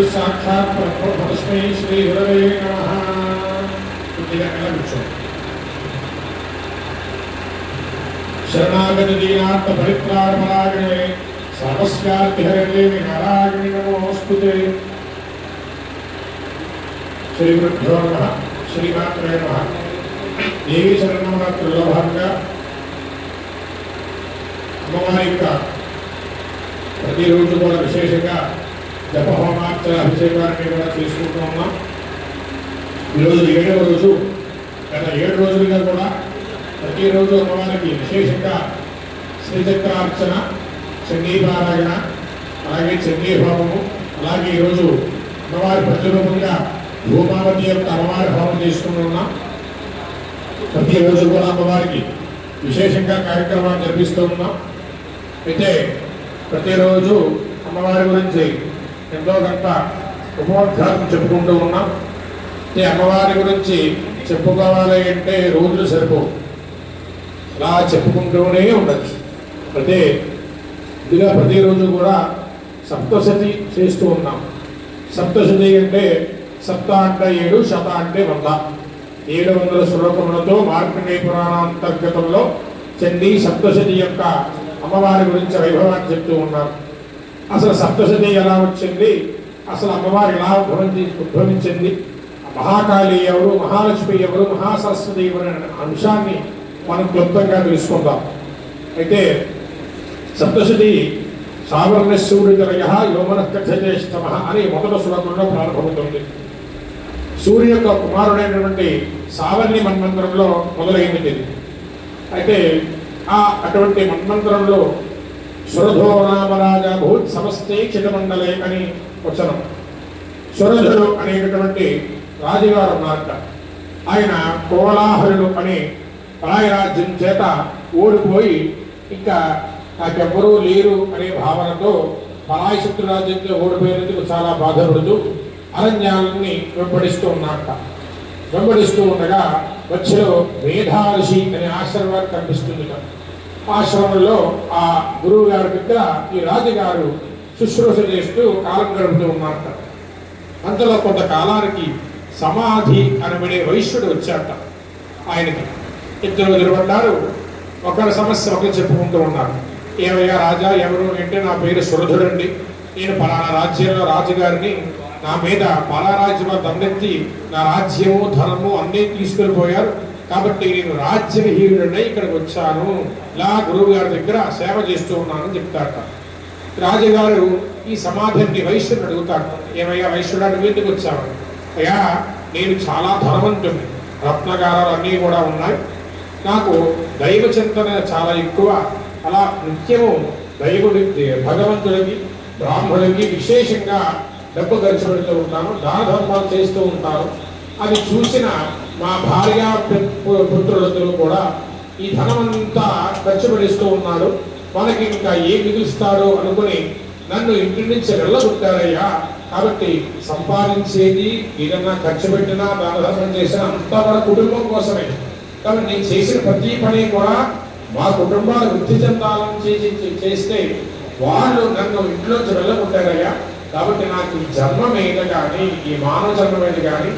साक्षात् परस्मै श्री गुरवे नमः। शरणागत दीनार्थ परित्राणपरायणे सर्वस्यार्थिहरे नारायणे नमोस्तुते। श्री गुरुभ्यो नमः। श्रीमात्रे नमः। देवी शरणवरात्रिలో భాగంగా అమ్మవారి యొక్క ప్రతిరోజు కూడా విశేషంగా జప హోమార్చన అభిషేకాన్ని కూడా చేసుకుంటూ ఉన్నాం. ఈరోజు 7వ రోజు. గత 7 రోజులుగా కూడా ప్రతిరోజు అమ్మవారికి విశేషంగా శ్రీచక్రార్చన, చండీపారాయణ, అలాగే చండీ హోమము, అలాగే ఈరోజు అమ్మవారి ప్రతిరూపంగా భూమావతి యొక్క అమ్మవారి హోమం చేసుకుంటూ ఉన్నాం. ప్రతిరోజు కూడా అమ్మవారికి విశేషంగా కార్యక్రమాలు జరిపిస్తూ ఉన్నాం. అయితే ప్రతిరోజు అమ్మవారి గురించి ఎంతో కొంత ఉపోద్ఘాతం చెప్పుకుంటూ ఉన్నాం. ఈ అమ్మవారి గురించి చెప్పుకోవాలి అంటే రోజులు సరిపోవు, అలా చెప్పుకుంటూనే ఉండొచ్చు. అయితే ఇదిగా ప్రతిరోజు కూడా సప్తశతి చేస్తూ ఉన్నాం. సప్తశతి అంటే సప్త అంటే 7, శత అంటే 100. 700 శ్లోకములతో మార్కండేయ పురాణాంతర్గతంలో చండీ సప్తశతి యొక్క అమ్మవారి గురించి వైభవాన్ని చెప్తూ ఉన్నారు. అసలు సప్తశతి ఎలా వచ్చింది, అసలు అమ్మవారు ఎలా ఉద్భవించింది, మహాకాళి ఎవరు, మహాలక్ష్మి ఎవరు, మహాసరస్వతి ఎవరు అనే అంశాన్ని మనం క్లుప్తంగా తెలుసుకుందాం. అయితే సప్తశతి సావర్ణశూర్యతరయ యోమన కథచేష్టమ అని మొదటి శ్లోకంలో ప్రారంభమవుతుంది. సూర్య యొక్క కుమారుడైనటువంటి సావర్ణి మన్వంతరంలో మొదలైంది. అయితే అటువంటి మన్వంతరంలో సురధో నామరాజా భూత్ సమస్తే క్షితమండలే అని వచనం. సురధుడు అనేటటువంటి రాజుగారు ఉన్నారట. ఆయన కోలాహలుడు అనే పరాయరాజ్యం చేత ఓడిపోయి ఇంకా నాకెవ్వరూ లేరు అనే భావనతో పరాయి శత్రురాజ్యంతో ఓడిపోయినందుకు చాలా బాధపడుతూ అరణ్యాలని వెంబడిస్తూ ఉన్నారట. వెంబడిస్తూ ఉండగా మధ్యలో మేధాఋషి అనే ఆశ్రమాన్ని కనిపిస్తుంది. ఆశ్రమంలో ఆ గురువు గారి దగ్గర ఈ రాజుగారు శుశ్రూష చేస్తూ కాలం గడుపుతూ ఉన్నారట. అంతలో కొంతకాలానికి సమాధి అనబడే వైశ్యుడు వచ్చాట. ఆయనకి ఇద్దరు నిలబడ్డారు. ఒకరి సమస్య ఒకరు చెప్పుకుంటూ ఉన్నారు. ఏమయ్యా రాజా, ఎవరు అంటే నా పేరు సురధుడండి, నేను పలానా రాజ్యంలో రాజుగారిని, నా మీద పలారాజ్యంలో దండెత్తి నా రాజ్యము ధనము అన్నీ తీసుకెళ్ళిపోయారు, కాబట్టి నేను రాజ్యవిహీనుడై ఇక్కడికి వచ్చాను, ఇలా గురువు గారి దగ్గర సేవ చేస్తూ ఉన్నానని చెప్తారట. రాజుగారు ఈ సమాధిని వైశ్యుడు అడుగుతాడు, ఏమయ్యా వైశ్యుడు వీటికి వచ్చావు? అయ్యా, నేను చాలా ధనవంతుడిని, రత్నగారాలు అన్నీ కూడా ఉన్నాయి, నాకు దైవ చింతన చాలా ఎక్కువ, అలా నిత్యము దైవుడికి, భగవంతుడికి, బ్రాహ్మణుడికి విశేషంగా డబ్బు ఖర్చు పెడుతూ ఉంటాను, దాన ధర్మాలు చేస్తూ ఉంటాను. అది చూసిన మా భార్య పుత్రులందరూ కూడా ఈ ధనమంతా ఖర్చు పెడుతూ ఉన్నాడు, మనకి ఇంకా ఏం మిగులుస్తాడో అనుకుని నన్ను ఇంటి నుంచి వెళ్ళగొట్టారయ్యా. కాబట్టి సంపాదించేది ఏదన్నా ఖర్చు పెట్టినా దాన ధర్మం చేసినా అంతా మన కుటుంబం కోసమే. కాబట్టి నేను చేసిన ప్రతి పని కూడా మా కుటుంబాలు వృద్ధి చెందాలని చేస్తే వాళ్ళు నన్ను ఇంట్లోంచి వెళ్ళగొట్టారయ్యా. కాబట్టి నాకు ఈ జన్మ మీద కానీ, ఈ మానవ జన్మ మీద కానీ,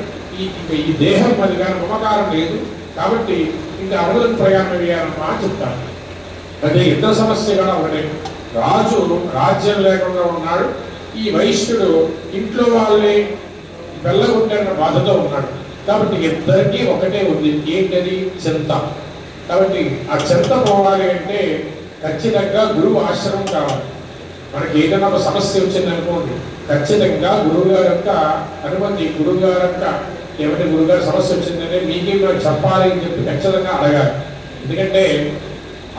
ఈ దేహం మీద కానీ మమకారం లేదు, కాబట్టి ఇంకా అడవులకు ప్రయాణం వేయాలమ్మా అని చెప్తాను. అదే ఇద్దరు సమస్య కూడా ఒకటే. రాజు రాజ్యం లేకుండా ఉన్నాడు, ఈ వైశ్యుడు ఇంట్లో వాళ్ళని వెళ్ళగొట్టిన బాధతో ఉన్నాడు. కాబట్టి ఇద్దరికీ ఒకటే ఉంది, ఏంటది? చింత. కాబట్టి ఆ చింత పోవాలి అంటే ఖచ్చితంగా గురువు ఆశ్రమం కావాలి. మనకి ఏదైనా ఒక సమస్య వచ్చింది అనుకోండి, ఖచ్చితంగా గురువుగారి యొక్క అనుమతి, గురువుగారి యొక్క ఏమంటే గురువుగారి సమస్య వచ్చిందంటే మీకే నాకు చెప్పాలి అని చెప్పి ఖచ్చితంగా అడగాలి. ఎందుకంటే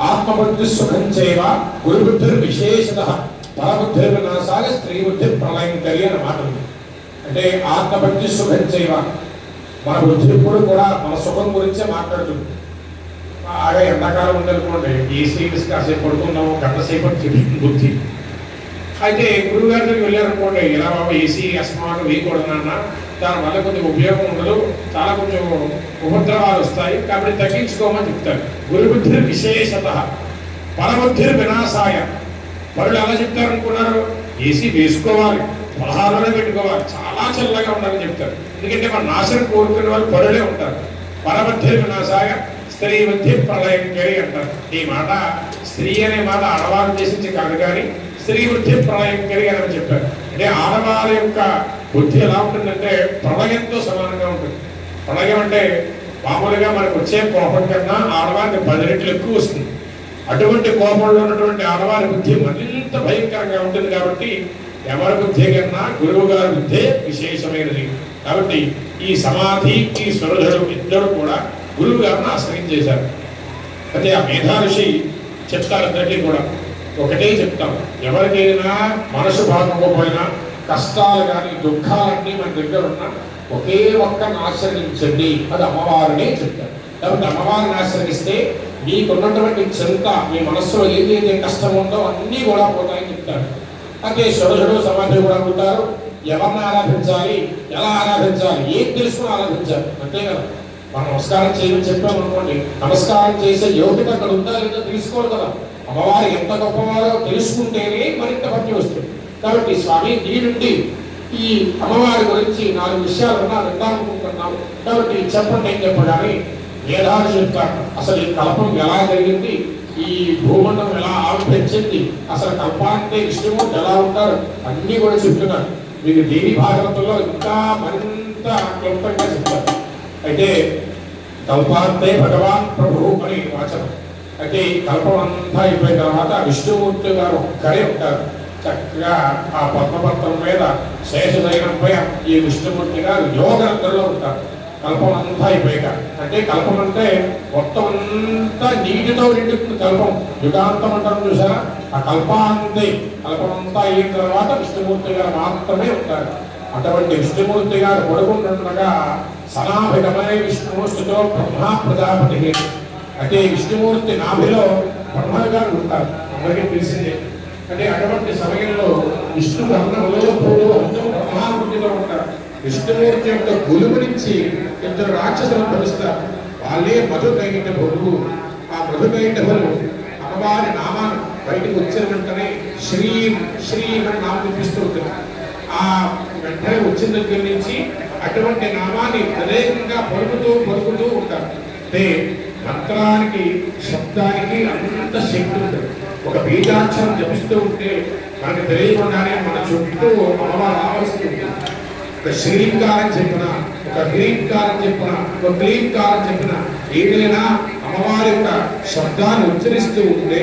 ఆత్మబుద్ధి సుఖం చేవ గురుబుద్ధి విశేషత పరబుద్ధి వినాశాయ స్త్రీ బుద్ధి ప్రళయంకరి అన్న మాట ఉంది. అంటే ఆత్మబుద్ధి సుఖం చేవ, మన బుద్ధి ఎప్పుడు కూడా మన సుఖం గురించే మాట్లాడుతుంది. బాగా ఎండాకాలం ఉందనుకోండి, ఏసీ కాసేపు పడుకున్నాము, గంట సేపటి బుద్ధి. అయితే గురువుగారి దగ్గరికి వెళ్ళారనుకోండి, ఇలా బాబు ఏసీ అస్మాకం వేయకూడదన్నా, దానివల్ల కొంచెం ఉపయోగం ఉండదు, చాలా కొంచెం ఉపద్రవాలు వస్తాయి, కాబట్టి తగ్గించుకోమని చెప్తారు. గురుబుద్ధి విశేషత పరబుద్ధి వినాశాయ. పరులు ఎలా చెప్తారనుకున్నారు? ఏసీ వేసుకోవాలి, పలహారంలో పెట్టుకోవాలి, చాలా చల్లగా ఉండాలని చెప్తారు. ఎందుకంటే మన నాశనం కోరుకునే వాళ్ళు పరులే ఉంటారు. పరమధ్య వినాశాయ స్త్రీ మధ్య ప్రళయంకరి అంటారు. ఈ మాట స్త్రీ అనే మాట ఆడవారు ఉద్దేశించి కాదు, కానీ స్త్రీ వృద్ధి ప్రళయంకరి అని చెప్పారు. అంటే ఆడవారి యొక్క బుద్ధి ఎలా ఉంటుందంటే ప్రళయంతో సమానంగా ఉంటుంది. ప్రళయం అంటే మామూలుగా మనకు వచ్చే కోపం కన్నా ఆడవారికి 10 రెట్లు ఎక్కువ వస్తుంది. అటువంటి కోపంలో ఉన్నటువంటి ఆడవారి బుద్ధి మరింత భయంకరంగా ఉంటుంది. కాబట్టి ఎవరి బుద్ధి కన్నా గురువు గారి బుద్ధే విశేషమైనది. కాబట్టి ఈ సమాధి, ఈ సురధుడు ఇద్దరు కూడా గురువు గారిని ఆశ్రయించేశారు. అయితే ఆ మేధాఋషి చెప్తారు అందరికీ కూడా ఒకటే చెప్తాం, ఎవరికైనా మనసు బాగోకపోయినా కష్టాలు కానీ దుఃఖాలన్నీ మన దగ్గర ఉన్న ఒకే ఒక్కరిని ఆశ్రయించండి, అది అమ్మవారినే చెప్తారు. కాబట్టి అమ్మవారిని ఆశ్రయిస్తే మీకున్నటువంటి చింత, మీ మనస్సులో ఏదైతే కష్టం ఉందో అన్నీ కూడా పోతాయని చెప్తారు. అయితే సురధుడు సమాధి కూడా ఉంటారు. ఎవరిని ఆరాధించాలి, ఎలా ఆరాధించాలి, ఏం తెలుసుకుని ఆరాధించాలి, అంతే కదా. మనం నమస్కారం చేయమని చెప్పామనుకోండి, నమస్కారం చేసే యోగ్యత అక్కడ ఉందా లేదా తెలుసుకోవాలి కదా. అమ్మవారు ఎంత గొప్పవారో తెలుసుకుంటేనే మరింత భక్తి వస్తుంది. కాబట్టి స్వామి నీ నుండి ఈ అమ్మవారి గురించి 4 విషయాలు విందామనుకుంటున్నాము, కాబట్టి చెప్పండి ఏం చెప్పగానే మేధావి చెప్తారు. అసలు ఈ కల్పం ఎలా జరిగింది, ఈ భూమండలం ఎలా ఆవిర్భించింది, అసలు కల్పాంతే విష్ణుమూర్తి ఎలా ఉంటారు, అన్నీ కూడా చెప్తున్నారు. మీకు దేవి భాగవతంలో ఇంకా మరింత క్లుప్తంగా చెప్తారు. అయితే కల్పాంతే భగవాన్ ప్రభు అని వాచనం. అయితే ఈ కల్పం అంతా అయిపోయిన తర్వాత విష్ణుమూర్తి గారు ఒక్కడే ఉంటారు. చక్కగా ఆ పద్మపత్రం మీద శేషదైనంపై ఈ విష్ణుమూర్తి గారు యోగంలో ఉంటారు. కల్పం అంతా అయిపోయాక, అంటే కల్పం అంటే మొత్తం అంతా నీటితో నిండుతుంది. కల్పం యుగాంతం అంటారు చూసారా, ఆ కల్పాంతే కల్పం అంతా అయిన తర్వాత విష్ణుమూర్తి గారు మాత్రమే ఉంటారు. అటువంటి విష్ణుమూర్తి గారు పడుకుంటుండగా సనాభిగమనే విష్ణు స్థితిలో బ్రహ్మ ప్రజాపతి. అంటే విష్ణుమూర్తి నాభిలో బ్రహ్మ గారు ఉంటారు, అందరికీ తెలిసిందే. అంటే అటువంటి సమయంలో విష్ణు బ్రహ్మలో బ్రహ్మాకృతిలో ఉంటారు. విష్ణుమూర్తి యొక్క గురువు నుంచి 2 రాక్షసులు భవిస్తారు. వాళ్ళే మధుకైటభులు. ఆ మధుకైటభులు అమ్మవారి నామాన్ని బయటకు వచ్చిన వెంటనే శ్రీం శ్రీం అని నామం వినిపిస్తూ ఉంటుంది. ఆ వెంటనే వచ్చిన దగ్గర నుంచి అటువంటి నామాన్ని ప్రత్యేకంగా పలుకుతూ ఉంటారు. అంటే మంత్రానికి, శబ్దానికి అంత శక్తి ఉంటుంది. ఒక బీజాక్షరం జపిస్తూ ఉంటే మనకు తెలియకుండానే మన చుట్టూ అమ్మవారు ఆవరిస్తూ ఉంటుంది. ఒక శ్రీంకారం చెప్పిన, ఒక హ్రీంకారం చెప్పిన, ఒక క్లీంకారం చెప్పిన, ఏదైనా అమ్మవారి యొక్క శబ్దాన్ని ఉచ్చరిస్తూ ఉంటే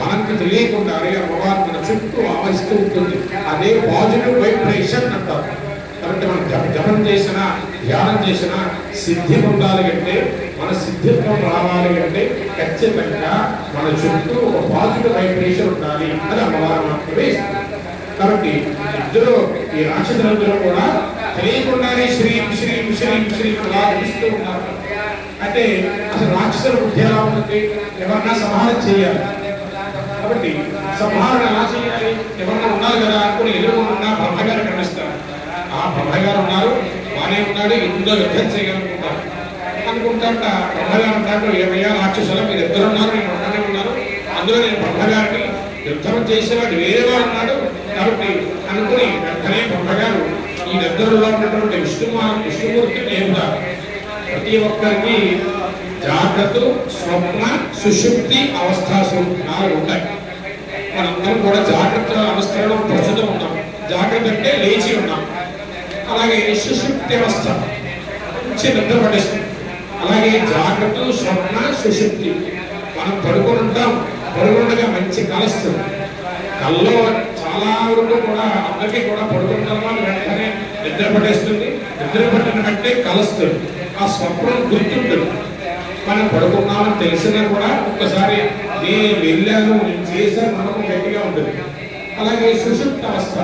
మనకు తెలియకుండానే అమ్మవారు మన చుట్టూ ఆవరిస్తూ ఉంటుంది. అదే పాజిటివ్ వైబ్రేషన్ అంటారు. కాబట్టి మనం జపం చేసినా, ధ్యానం చేసినా సిద్ధి పొందాలి అంటే, మన సిద్ధిత్వం రావాలి అంటే ఖచ్చితంగా మన చుట్టూ ఒక పాజిటివ్ వైబ్రేషన్ ఉండాలి. అది అమ్మవారు మాత్రమే. కాబట్టి ఇద్దరు ఈ రాక్షసులందరూ కూడా తెలియకుండానే శ్రీం శ్రీం శ్రీం శ్రీం అలా పిలుస్తూ ఉన్నారు. అంటే అసలు రాక్షసుల బుద్ధి ఎలా ఉంటుంది, ఎవరన్నా సంహారం చేయాలి. కాబట్టి సంహారం ఎలా చేయాలి, ఎవరన్నా ఉన్నారు కదా అనుకుని ఎదురుకుండా బ్రహ్మగారు కనిపిస్తారు. ఆ బ్రహ్మగారు ఉన్నారు, బానే ఉన్నాడు, ఇందులో యుద్ధం చేయగలుగుతారు అనుకుంటాట. బ్రహ్మగారు అంటారు, ఏమయ్యా రాక్షసుల మీరు ఇద్దరు ఉన్నారు, నేను ఒక్కనే ఉన్నాను, అందులో నేను బ్రహ్మగారిని యుద్ధం చేసేవాడు వేరేవాడు ఉన్నాడు కాబట్టి అనుకుని వెంటనే బ్రహ్మగారు ఈ నిద్రలో ఉన్నటువంటి విష్ణుమూర్తిని నేర్పుతారు. ప్రతి ఒక్కరికి జాగ్రత్త, స్వప్న, సుషుప్తి అవస్థాలు 4 ఉంటాయి. మనందరం కూడా జాగ్రత్త అవస్థలో ప్రస్తుతం ఉన్నాం. జాగ్రత్త అంటే లేచి ఉన్నాం. అలాగే సుషుప్తి అవస్థ మంచి నిద్ర పడేస్తుంది. అలాగే జాగ్రత్త, స్వప్న, సుషుప్తి మనం పడుకొని ఉంటాం. పడుకుండగా మంచి కలుస్తుంది. కల్లో చాలా వరకు కూడా అందరికీ కూడా పడుకుంటాం, వెంటనే నిద్ర పట్టేస్తుంది. నిద్ర పట్టిన వెంటనే కలుస్తుంది. ఆ స్వప్నం గుర్తుంటుంది. మనం పడుకున్నామని తెలిసినా కూడా ఒక్కసారి నేను వెళ్ళాను, నేను చేశాను మనకు గట్టిగా ఉంటుంది. అలాగే సుషుప్త అవస్థ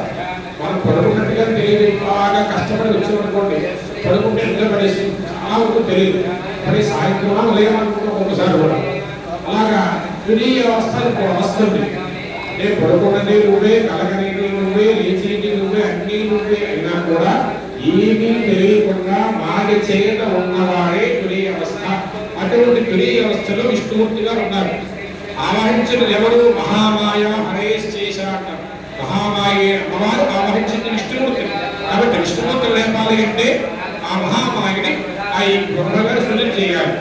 మనం పడుకున్నట్టుగా తెలియదు. బాగా కష్టపడి వచ్చామనుకోండి, పడుకుంటే నిద్ర పడేస్తుంది, చాలా వరకు తెలియదు. మరి సాయంత్రం లేవనుకుంటాం ఒక్కసారి కూడా. అలాగా తుది అవస్థ వస్తుంది. అంటే పడుకున్నది నువ్వే, కలగనేది నువ్వే, లేచేది నువ్వే, అన్నీ నువ్వే అయినా కూడా ఏమీ తెలియకుండా మాది చేత ఉన్నవాడే తుది అవస్థ. అటువంటి తుది అవస్థలో విష్ణుమూర్తిగా ఉన్నారు. ఆవహించిన ఎవరు? మహామాయ హరేశేష అంటారు. మహామాయే అమ్మవారు ఆవహించింది విష్ణుమూర్తి. కావాలి అంటే ఆ మహామాయని ఆ ఈ బ్రహ్మగారు సృజన చేయాలి.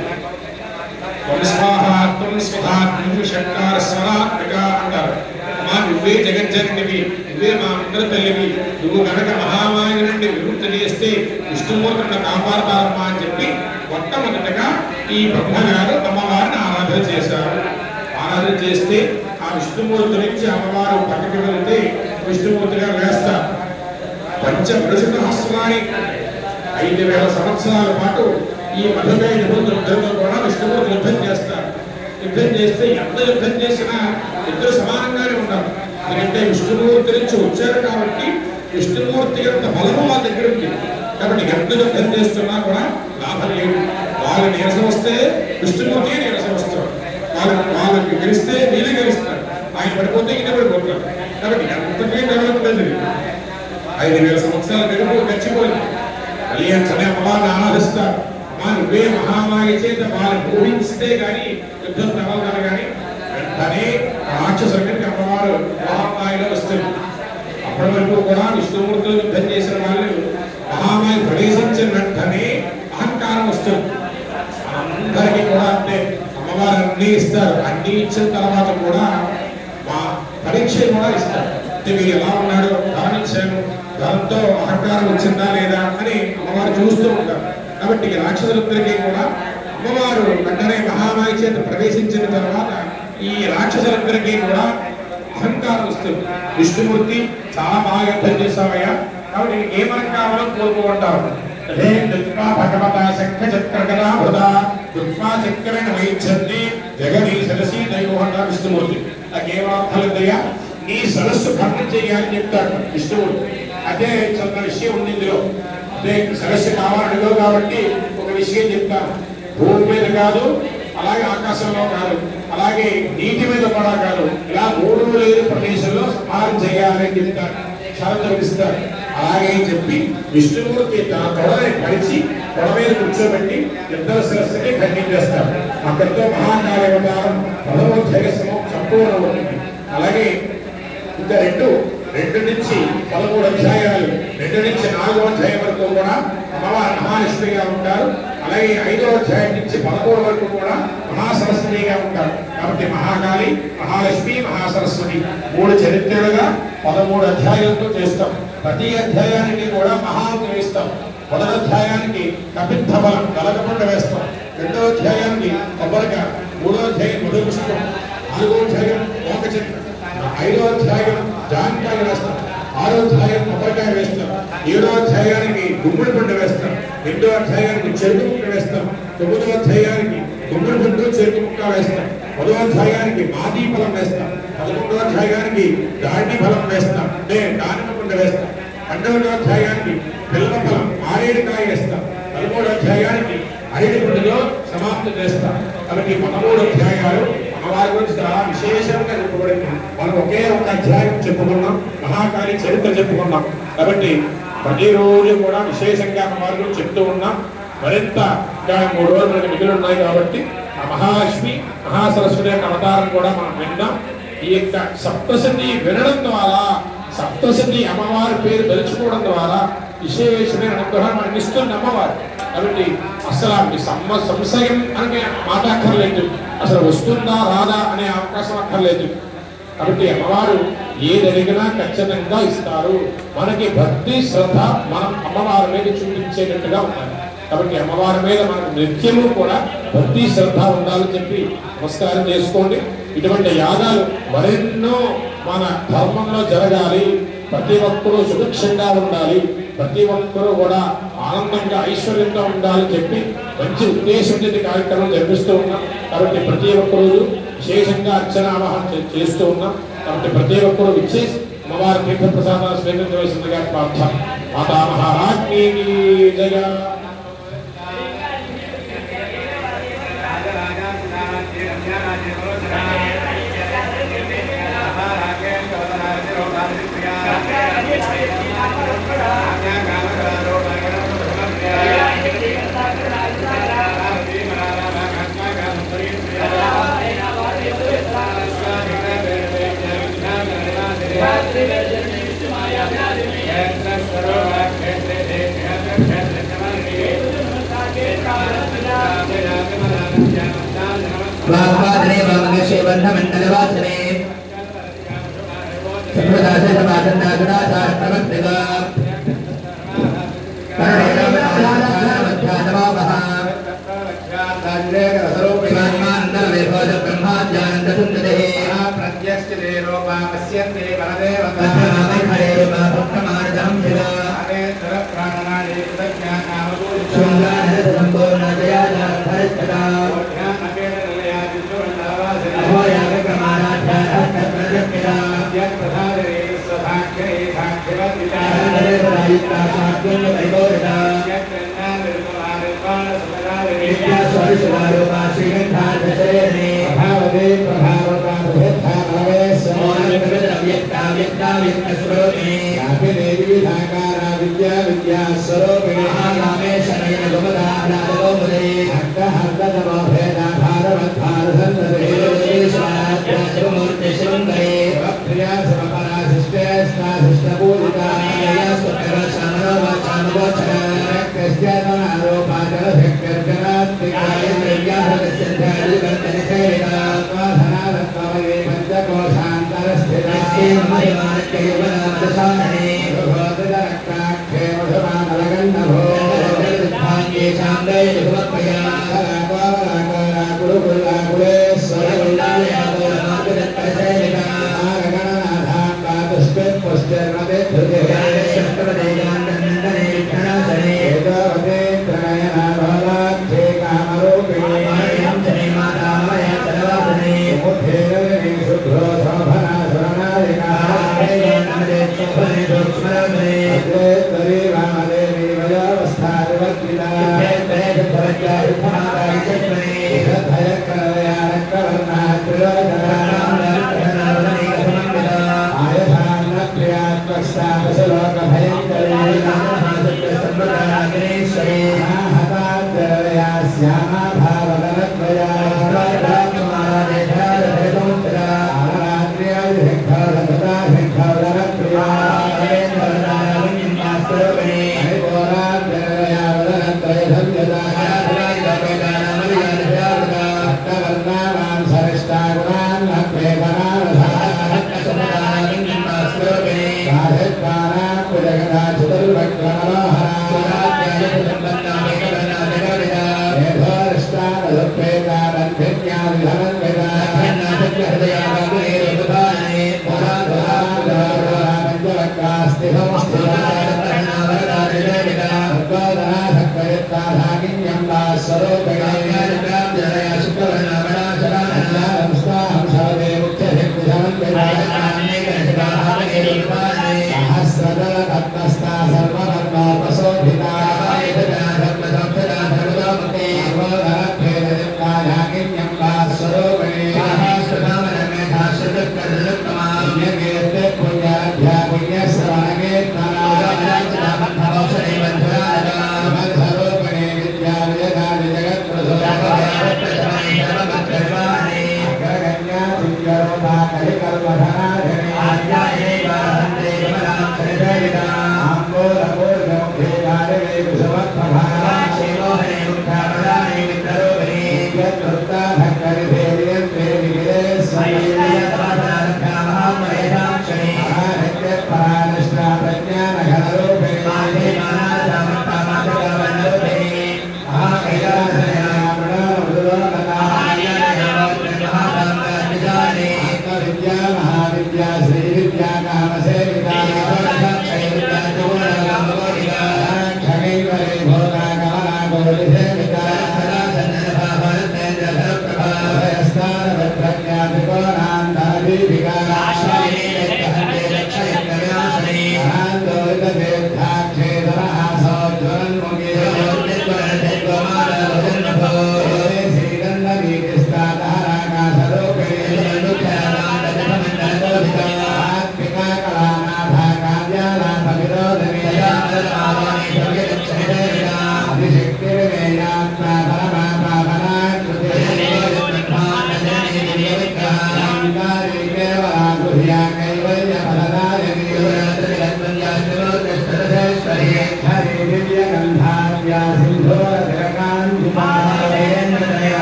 అంటారు. మా నువ్వే జగజ్జననివి, నువ్వే మా అందరి తల్లివి, నువ్వు కనుక మహామాయ నుండి విముక్తి చేస్తే విష్ణుమూర్తిని కాపాడతారమ్మా అని చెప్పి మొట్టమొదటగా ఈ బ్రహ్మగారు అమ్మవారిని ఆరాధన చేశారు. ఆరాధన చేస్తే ఆ విష్ణుమూర్తి నుంచి అమ్మవారు పక్కకి వెళితే విష్ణుమూర్తిగా వేస్తారు. పంచవృషభహస్రాన్ని 5000 సంవత్సరాల పాటు ఈ మధుమేహ నిబంధనలతో కూడా విష్ణుమూర్తి యుద్ధం చేస్తారు. యుద్ధం చేస్తే ఎంత యుద్ధం చేసినా ఇద్దరు సమానంగానే ఉంటారు. ఎందుకంటే విష్ణుమూర్తి నుంచి వచ్చారు కాబట్టి విష్ణుమూర్తి యొక్క బలము వాళ్ళ దగ్గర ఉంది కాబట్టి ఎంత యుద్ధం చేస్తున్నా కూడా లాభం లేదు. వాళ్ళు నీరసం వస్తే విష్ణుమూర్తి నీరసం వస్తారు, వాళ్ళకి గెలిస్తే వీళ్ళు గెలుస్తారు, ఆయన పడిపోతే ఈయన పడిపోతారు. కాబట్టి ఎంతకే డెవలప్ లేదు. 5000 సంవత్సరాల గడుపు గడిచిపోయింది. మళ్ళీ అంతనే అమ్మవారిని ఆరాధిస్తారు. మా నువ్వే మహామాయ చేత వాళ్ళని ఊహిస్తే కానీ యుద్ధం తగలగాలి. కానీ వెంటనే రాక్షసుడికి అమ్మవారు మహామాయలో వస్తుంది. అప్పటి వరకు కూడా విష్ణుమూర్తులు యుద్ధం చేసిన వాళ్ళు మహామాయ ప్రవేశించిన వెంటనే అహంకారం వస్తుంది. అందరికీ కూడా అంటే అమ్మవారు అన్ని ఇస్తారు. అన్ని ఇచ్చిన తర్వాత కూడా మా పరీక్ష కూడా ఇస్తారు. అంటే మీరు ఎలా ఉన్నాడో గమనించాను, దాంతో అహంకారం వచ్చిందా లేదా అని అమ్మవారు చూస్తూ ఉంటారు. కాబట్టి రాక్షసులందరికీ కూడా అమ్మవారు వెంటనే మహామాయ చేత ప్రవేశించిన తర్వాత ఈ రాక్షసులందరికీ కూడా అహంకారం వస్తుంది. విష్ణుమూర్తి చాలా బాగా యుద్ధం చేశావయ్యా, కాబట్టి ఏమనం కావాలో కోరుకుంటారు. భగవత శంఖ చక్రకరాభృత దుర్మా చక్రణ వైచ్చండి జగనీ సరసీ దైవోహంట విష్ణుమూర్తి. నాకేమర్థలయ్యా, నీ సరస్సు భర్తం చేయాలని చెప్తాడు విష్ణుమూర్తి. అదే చిన్న విషయం ఉంది ఇందులో. అదే సరస్సు కావాలడిగో కాబట్టి ఒక విషయం చెప్తాను. భూమి మీద కాదు, అలాగే ఆకాశంలో కాదు, అలాగే నీటి మీద కూడా కాదు, ఇలా 3 లేని ప్రదేశంలో సంహారం చేయాలని చెప్తారు, షరతులు ఇస్తారు. అలాగే చెప్పి విష్ణుమూర్తి తన తొడని పరిచి తొడ మీద కూర్చోబెట్టి ఇద్దరు సరస్సుని ఖండించేస్తారు. అక్కడితో మహాకార్యవతారం 10వ అధ్యాయ సంపూర్ణ అవుతుంది. అలాగే ఇంకా 2 నుంచి 13 అధ్యాయాలు, 2 నుంచి 4వ అధ్యాయం వరకు కూడా అమ్మవారు మహాలక్ష్మిగా ఉంటారు. అలాగే 5వ అధ్యాయం నుంచి 13 వరకు కూడా మహాసరస్వతిగా ఉంటారు. కాబట్టి మహాకాళి, మహాలక్ష్మి, మహాసరస్వతి 3 చరిత్రలుగా 13 అధ్యాయాలతో చేస్తాం. ప్రతి అధ్యాయానికి కూడా మహాంతం వేస్తాం. 1వ అధ్యాయానికి కపిత్త బలం కలకపండ వేస్తాం. 2వ అధ్యాయానికి కొబ్బరిగా, 3వ అధ్యాయం మధు పుష్పం, 4వ అధ్యాయం మోక చెట్టు, 5వ అధ్యాయం జాంకాయ వేస్తాం, 6వ అధ్యాయం కొబ్బరికాయ వేస్తాం, 7వ అధ్యాయానికి గుమ్మడి పండు వేస్తాం, 8వ అధ్యాయానికి చెరుకు ముక్క వేస్తాం, 9వ అధ్యాయానికి గుమ్మడి పండు చెరుకు ముక్క వేస్తాం, 10వ అధ్యాయానికి మాదీ ఫలం వేస్తాం, 11వ అధ్యాయానికి దాడి ఫలం వేస్తాం, అంటే దానిమ్మ పండు వేస్తాం, 12వ అధ్యాయానికి పిల్ల ఫలం మారేడుకాయ వేస్తాం, 13వ అధ్యాయానికి అరటి పండులో సమాప్తి చేస్తాం. కాబట్టి 13 అధ్యాయాలు అమ్మవారి గురించి చాలా విశేషంగా చెప్పబడింది. మనం ఒకే ఒక అధ్యాయం చెప్పుకున్నాం, మహాకాళి చరిత్ర చెప్పుకున్నాం. కాబట్టి ప్రతిరోజు కూడా విశేషంగా అమ్మవారి గురించి చెప్తూ ఉన్నాం. మరింత 3 రోజులు మిగిలి ఉన్నాయి కాబట్టి ఆ మహాలక్ష్మి, మహాసరస్వతి యొక్క అవతారం కూడా మనం విన్నాం. ఈ యొక్క సప్తశతి వినడం ద్వారా, సప్తశతి అమ్మవారి పేరు తలుచుకోవడం ద్వారా విశేషమైన అనుగ్రహం మనకి ఇస్తుంది అమ్మవారు. కాబట్టి అసలు సంశయం అనే మాట అక్కర్లేదు, అసలు వస్తుందా రాదా అనే అవకాశం అక్కర్లేదు. కాబట్టి అమ్మవారు ఏది అడిగినా ఖచ్చితంగా ఇస్తారు. మనకి భక్తి శ్రద్ధ మనం అమ్మవారి మీద చూపించేటట్టుగా ఉండాలి. కాబట్టి అమ్మవారి మీద మనకు నిత్యము కూడా భక్తి శ్రద్ధ ఉండాలని చెప్పి నమస్కారం చేసుకోండి. ఇటువంటి యాగాలు మరెన్నో మన ధర్మంలో జరగాలి. ప్రతి ఒక్కరూ సుభిక్షంగా ఉండాలి, ప్రతి ఒక్కరూ కూడా ఆనందంగా ఐశ్వర్యంగా ఉండాలని చెప్పి మంచి ఉద్దేశంతో కార్యక్రమం జరిపిస్తూ ఉన్నాం. కాబట్టి ప్రతి ఒక్కరోజు విశేషంగా అర్చనావాహన చేస్తూ ఉన్నాం. కాబట్టి ప్రతి ఒక్కరూ విచ్చేసి అమ్మవారి తీర్థ ప్రసాదాలు స్వీకరించవలసిందిగా ప్రార్థన. మాతా మహారాజ్ఞీ జయ. वाग्वादने वामगशे बन्धमण्डलवासने संप्रदासे समासन्दासुराचार प्रवर्तिका करणेरमध्यानमावः स्वान्मान्दरविभोज ब्रह्माद्यानन्दसुन्दरेः प्रत्यक्षते रूपापश्यन्ते परदेवता हरे मापुत्रमार्दं शिवा प्राणनादे कृतज्ञानावपूजिता सुन्दरसम्पूर्णतया धरच्छता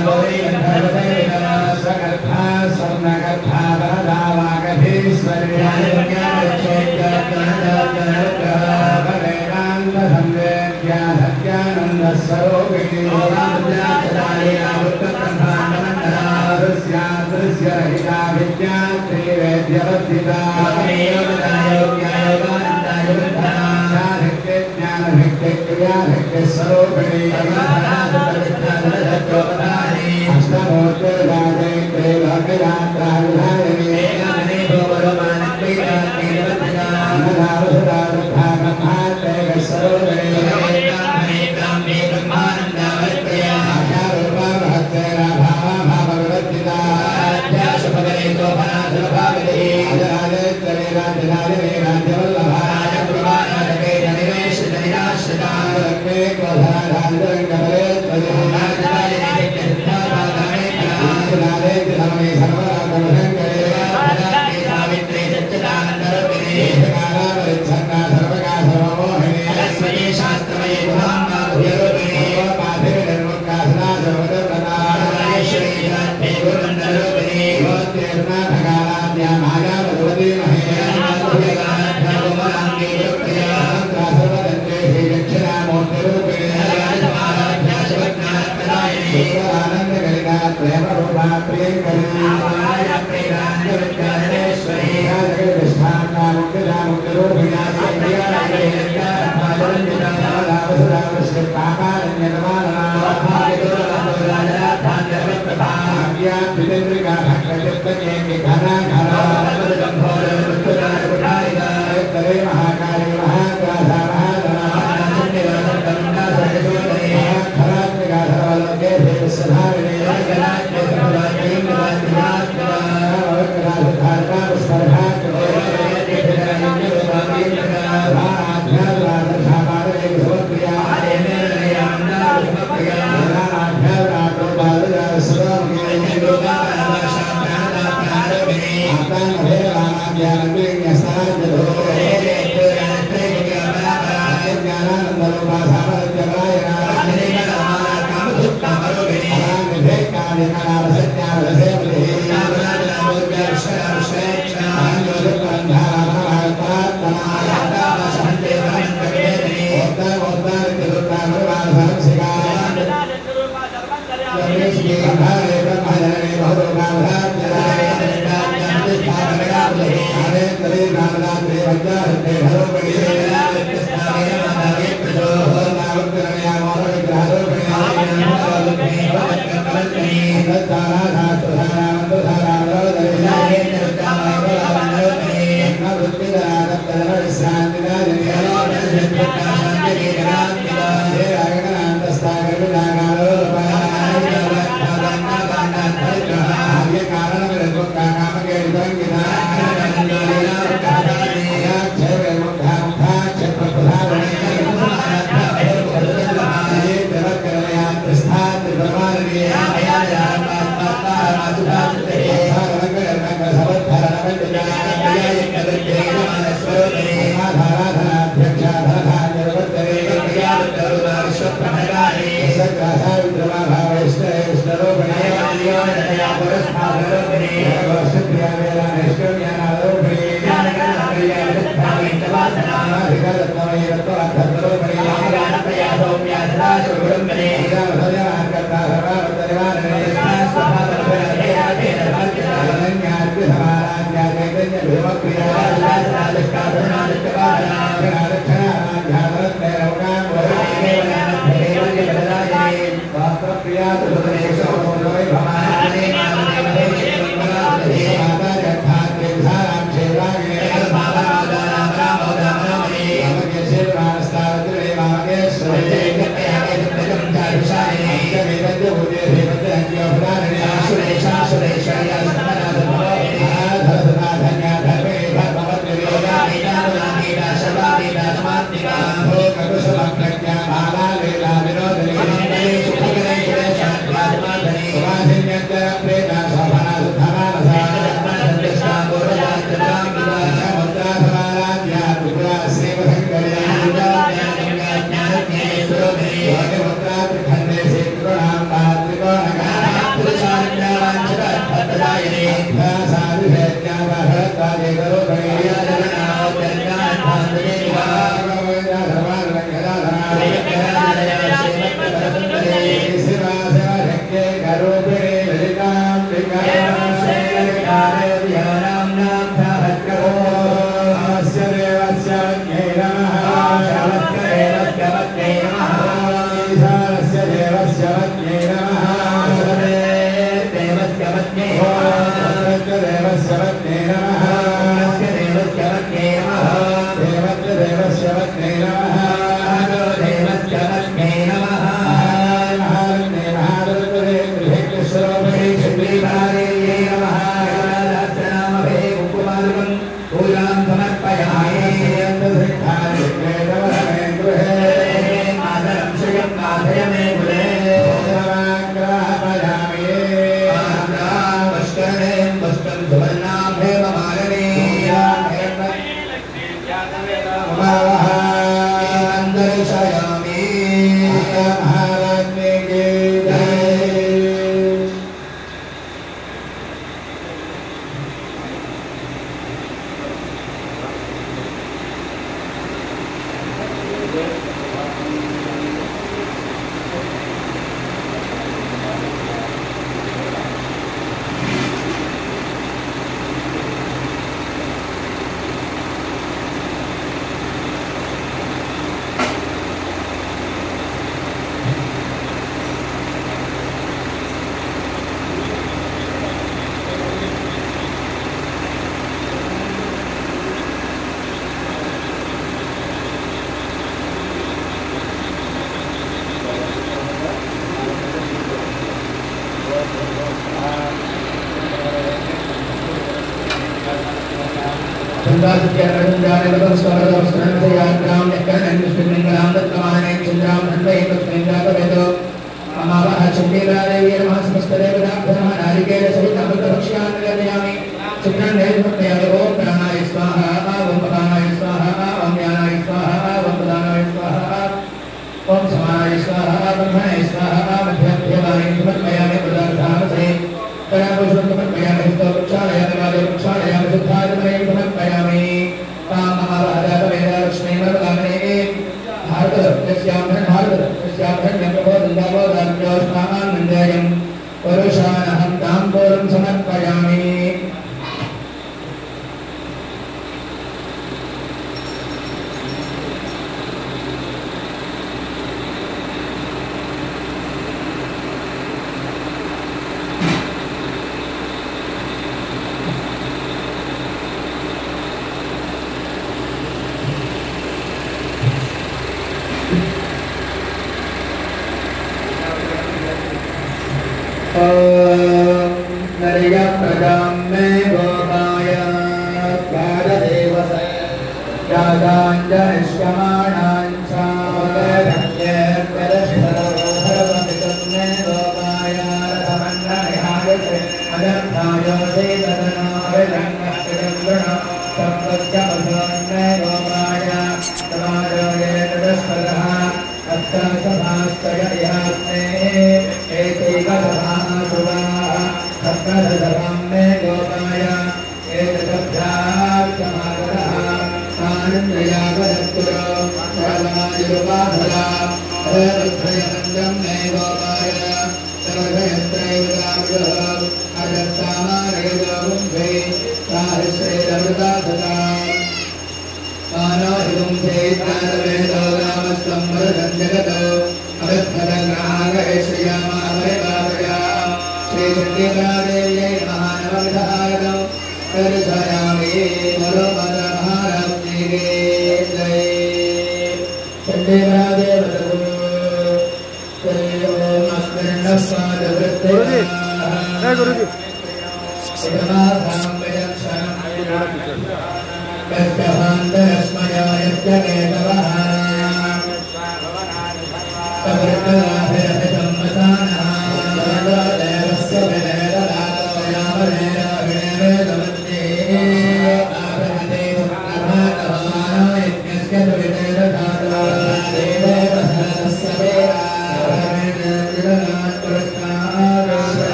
Hare Hare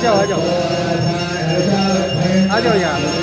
जाओ आ जाओ यहाँ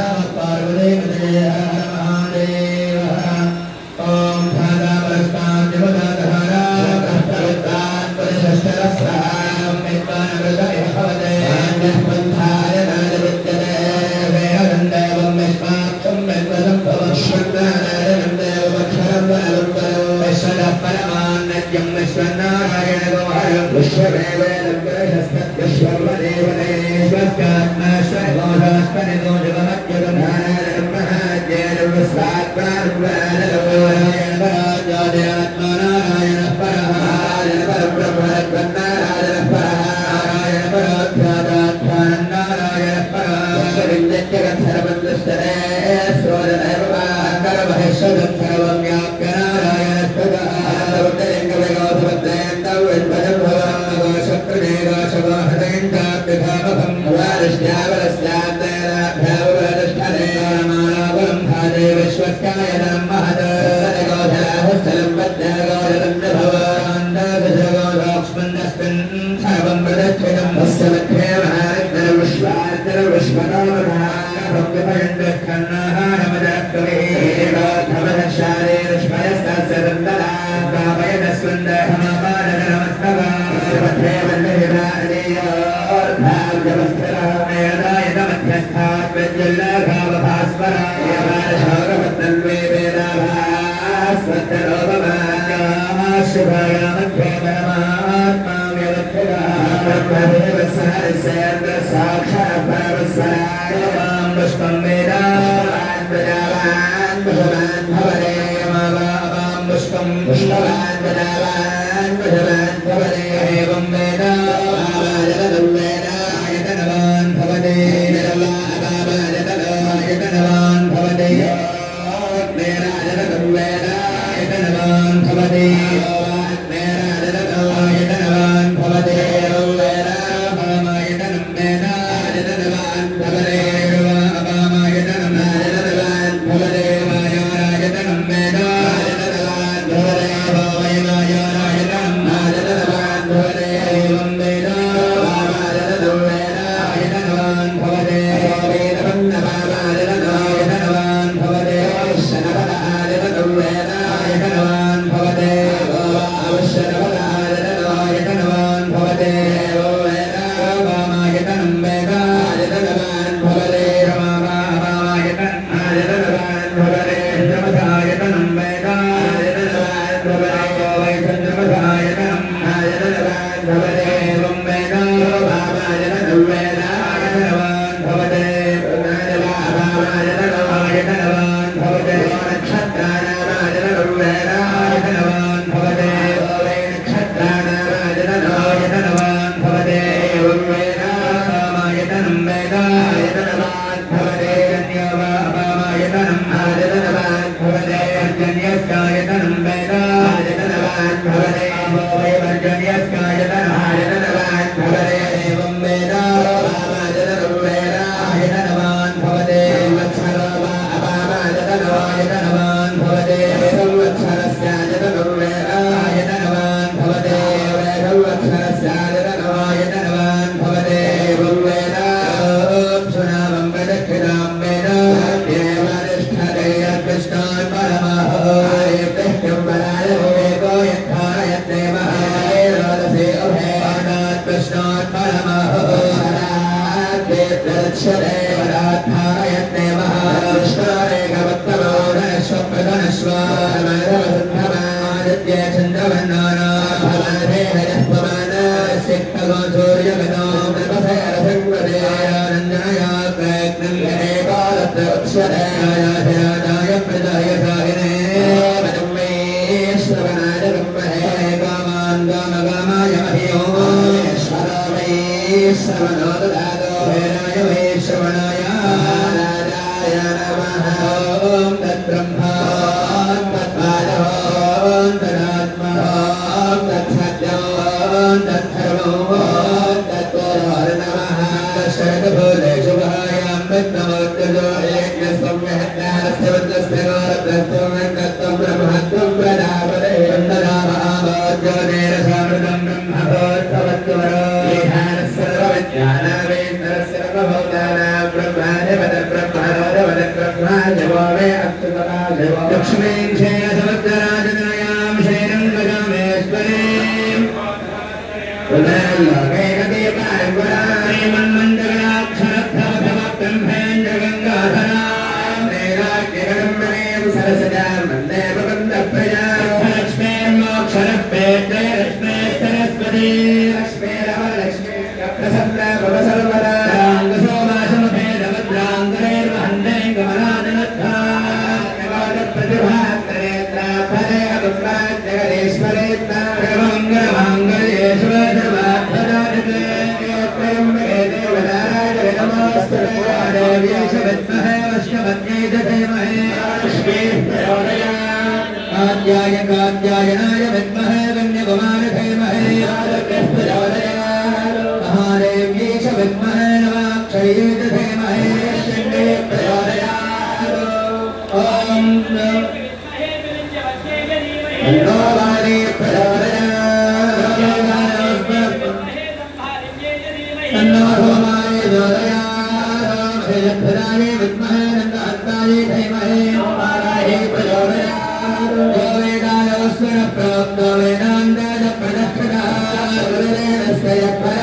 Bye.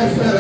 Prakriti